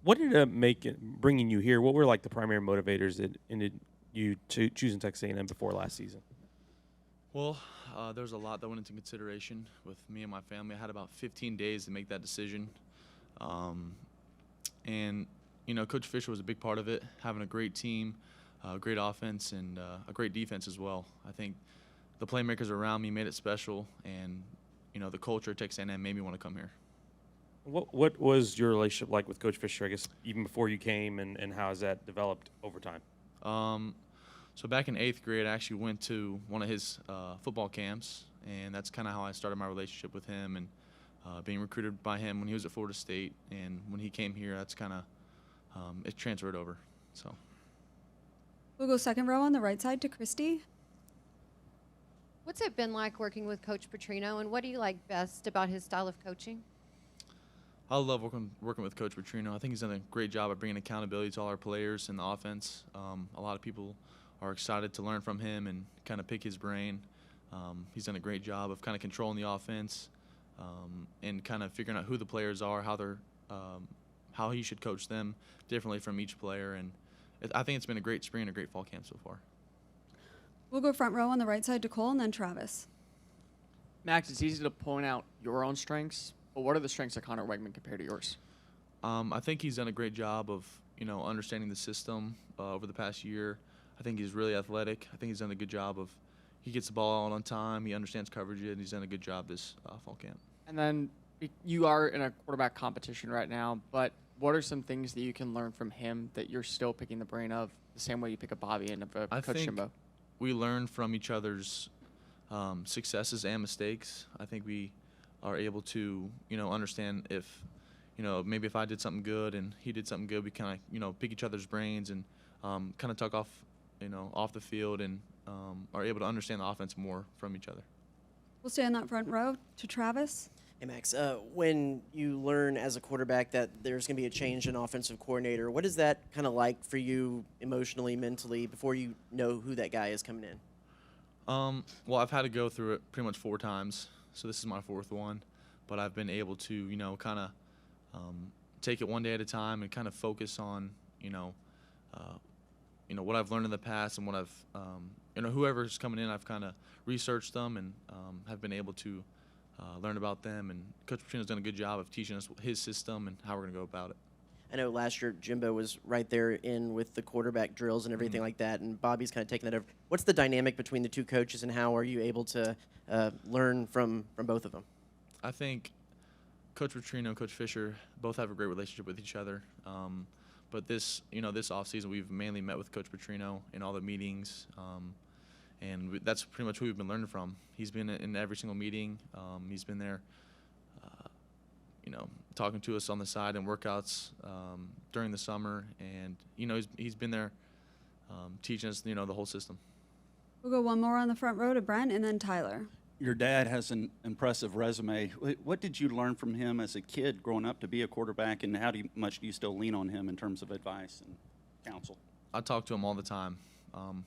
What ended up bringing you here? What were like the primary motivators that ended you choosing Texas A&M before last season? Well, there was a lot that went into consideration with me and my family. I had about 15 days to make that decision. Um, and, Coach Fisher was a big part of it, having a great team, great offense, and a great defense as well. I think the playmakers around me made it special, and, the culture at Texas A&M made me want to come here. What was your relationship like with Coach Fisher, I guess, even before you came, and how has that developed over time? So back in 8th grade, I actually went to one of his football camps, and that's kind of how I started my relationship with him and being recruited by him when he was at Florida State. And when he came here, that's kind of it transferred over. So We'll go second row on the right side to Christy. What's it been like working with Coach Petrino, and what do you like best about his style of coaching? I love working with Coach Petrino. I think he's done a great job of bringing accountability to all our players in the offense. A lot of people are excited to learn from him and kind of pick his brain. He's done a great job of kind of controlling the offense and kind of figuring out who the players are, how he should coach them differently from each player. And I think it's been a great spring and a great fall camp so far. We'll go front row on the right side to Cole and then Travis. Max, it's easy to point out your own strengths, but what are the strengths of Conor Wegman compared to yours? I think he's done a great job of, understanding the system over the past year. I think he's really athletic. I think he's done a good job of he gets the ball out on time. He understands coverage, and he's done a good job this fall camp. And then you are in a quarterback competition right now, but what are some things that you can learn from him that you're still picking the brain of the same way you pick a Bobby and a Coach Jimbo? We learn from each other's successes and mistakes. I think we are able to, understand if, maybe if I did something good and he did something good, we kind of, pick each other's brains and kind of talk off the field and are able to understand the offense more from each other. We'll stay on that front row to Travis. Hey, Max, when you learn as a quarterback that there's going to be a change in offensive coordinator, what is that kind of like for you emotionally, mentally, before you know who that guy is coming in? Well, I've had to go through it pretty much 4 times, so this is my 4th one. But I've been able to, kind of take it one day at a time and kind of focus on, what I've learned in the past and what I've, whoever's coming in, I've kind of researched them and have been able to learn about them. And Coach Petrino's done a good job of teaching us his system and how we're going to go about it. I know last year Jimbo was right there in with the quarterback drills and everything like that, and Bobby's kind of taking that over. What's the dynamic between the two coaches, and how are you able to learn from both of them? I think Coach Petrino and Coach Fisher both have a great relationship with each other. But this offseason, we've mainly met with Coach Petrino in all the meetings, and that's pretty much who we've been learning from. He's been in every single meeting. He's been there, talking to us on the side in workouts during the summer, and he's been there teaching us the whole system. We'll go one more on the front row to Brent and then Tyler. Your dad has an impressive resume. What did you learn from him as a kid growing up to be a quarterback, and how much do you still lean on him in terms of advice and counsel? I talk to him all the time.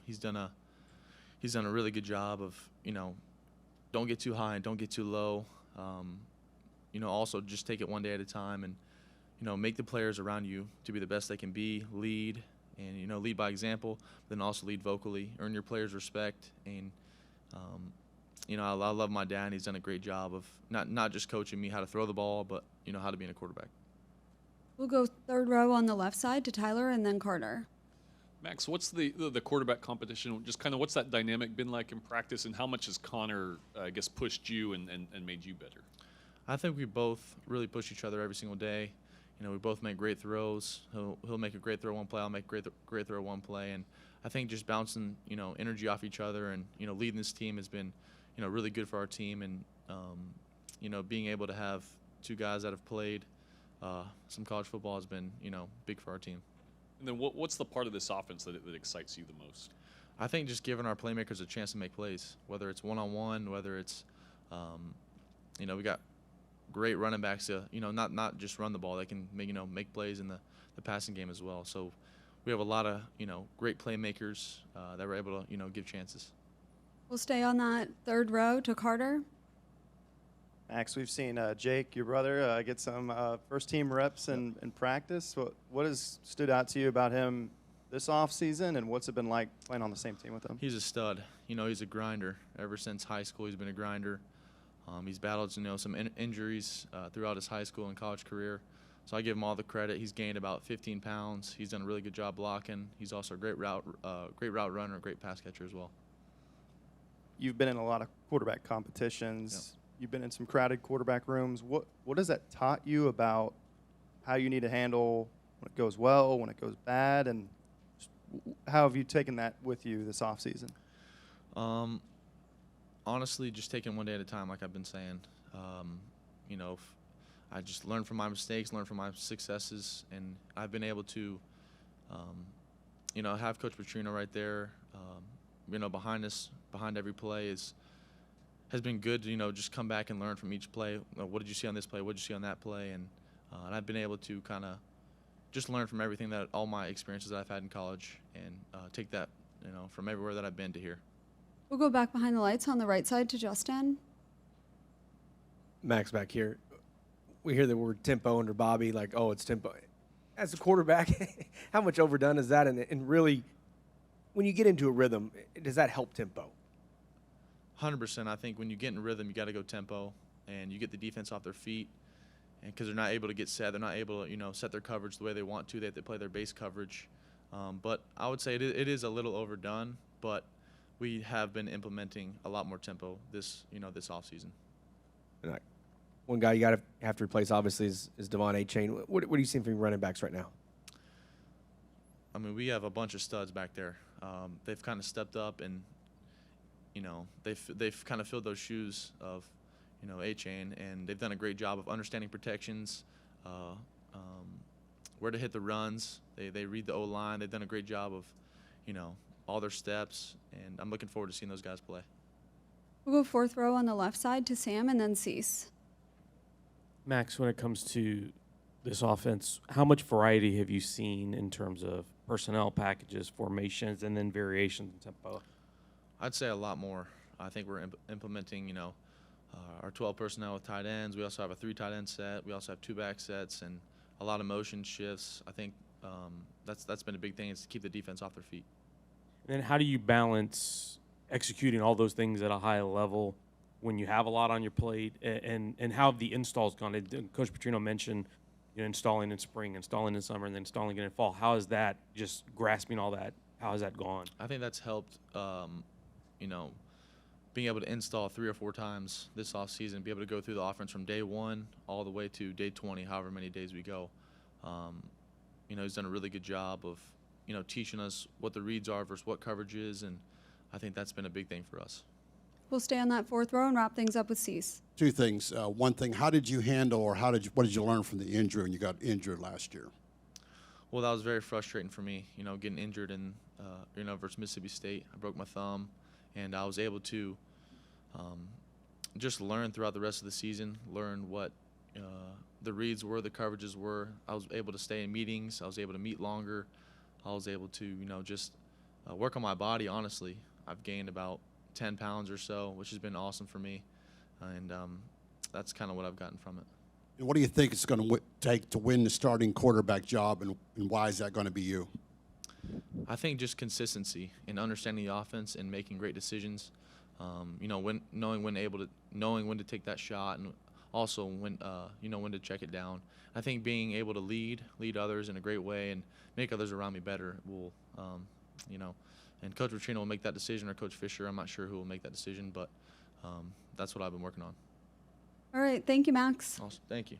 He's done a really good job of, don't get too high and don't get too low. Also just take it one day at a time and, make the players around you to be the best they can be, lead, and, lead by example, then also lead vocally, earn your players' respect. And, I love my dad. He's done a great job of not just coaching me how to throw the ball, but, how to be a quarterback. We'll go third row on the left side to Tyler and then Carter. Max, what's the quarterback competition? Just kind of what's that dynamic been like in practice, and how much has Conor, pushed you and made you better? I think we both really push each other every single day. We both make great throws. He'll make a great throw one play. I'll make a great throw one play. And I think just bouncing, energy off each other and, leading this team has been, really good for our team. And, being able to have 2 guys that have played some college football has been, big for our team. And then what's the part of this offense that excites you the most? I think just giving our playmakers a chance to make plays, whether it's one-on-one, whether it's, we got great running backs to, not just run the ball. They can make plays in the passing game as well. So we have a lot of, great playmakers that we're able to, give chances. We'll stay on that third row to Carter. Max, we've seen Jake, your brother, get some first-team reps in practice. What has stood out to you about him this offseason, and what's it been like playing on the same team with him? He's a stud. He's a grinder. Ever since high school, he's been a grinder. He's battled, some injuries throughout his high school and college career. So I give him all the credit. He's gained about 15 pounds. He's done a really good job blocking. He's also a great route runner, a great pass catcher as well. You've been in a lot of quarterback competitions. Yep. You've been in some crowded quarterback rooms. What has that taught you about how you need to handle when it goes well, when it goes bad, and how have you taken that with you this offseason? Honestly, just taking one day at a time, like I've been saying. I just learn from my mistakes, learn from my successes, and I've been able to, have Coach Petrino right there, behind us, behind every play has been good to, just come back and learn from each play. What did you see on this play? What did you see on that play? And I've been able to kind of just learn from everything that all my experiences that I've had in college and take that, from everywhere that I've been to here. We'll go back behind the lights on the right side to Justin. Max back here. We hear the word tempo under Bobby, like, oh, it's tempo. As a quarterback, how much overdone is that? And really, when you get into a rhythm, does that help tempo? 100%. I think when you get in rhythm, you got to go tempo, and you get the defense off their feet, and because they're not able to get set, they're not able to, set their coverage the way they want to. They have to play their base coverage. But I would say it is a little overdone, but we have been implementing a lot more tempo this offseason. And one guy you got to have to replace, obviously, is Devon A-Chain. What are you seeing from your running backs right now? I mean, we have a bunch of studs back there. They've kind of stepped up, and they've kind of filled those shoes of A-Chain, and they've done a great job of understanding protections, where to hit the runs. They read the O-line. They've done a great job of all their steps, and I'm looking forward to seeing those guys play. We'll go fourth row on the left side to Sam and then Cease. Max, when it comes to this offense, how much variety have you seen in terms of personnel packages, formations, and then variations in tempo? I'd say a lot more. I think we're implementing, our 12 personnel with tight ends. We also have a 3 tight end set. We also have 2 back sets and a lot of motion shifts. I think that's been a big thing, is to keep the defense off their feet. And then how do you balance executing all those things at a high level when you have a lot on your plate, and how have the installs gone? Coach Petrino mentioned installing in spring, installing in summer, and then installing it in fall. How is that, just grasping all that, how has that gone? I think that's helped, being able to install 3 or 4 times this offseason, be able to go through the offense from day 1 all the way to day 20, however many days we go. He's done a really good job of, teaching us what the reads are versus what coverage is, and I think that's been a big thing for us. We'll stay on that fourth row and wrap things up with Cease. 2 things. One thing, how did you handle, or what did you learn from the injury when you got injured last year? Well, that was very frustrating for me, getting injured in, versus Mississippi State. I broke my thumb, and I was able to just learn throughout the rest of the season, learn what the reads were, the coverages were. I was able to stay in meetings. I was able to meet longer. I was able to, just work on my body, honestly. I've gained about 10 pounds or so, which has been awesome for me, and that's kind of what I've gotten from it. And what do you think it's going to take to win the starting quarterback job, and why is that going to be you? I think just consistency in understanding the offense and making great decisions. Knowing when to take that shot, and also when when to check it down. I think being able to lead others in a great way and make others around me better will, and Coach Petrino will make that decision, or Coach Fisher. I'm not sure who will make that decision, but that's what I've been working on. All right. Thank you, Max. Awesome. Thank you.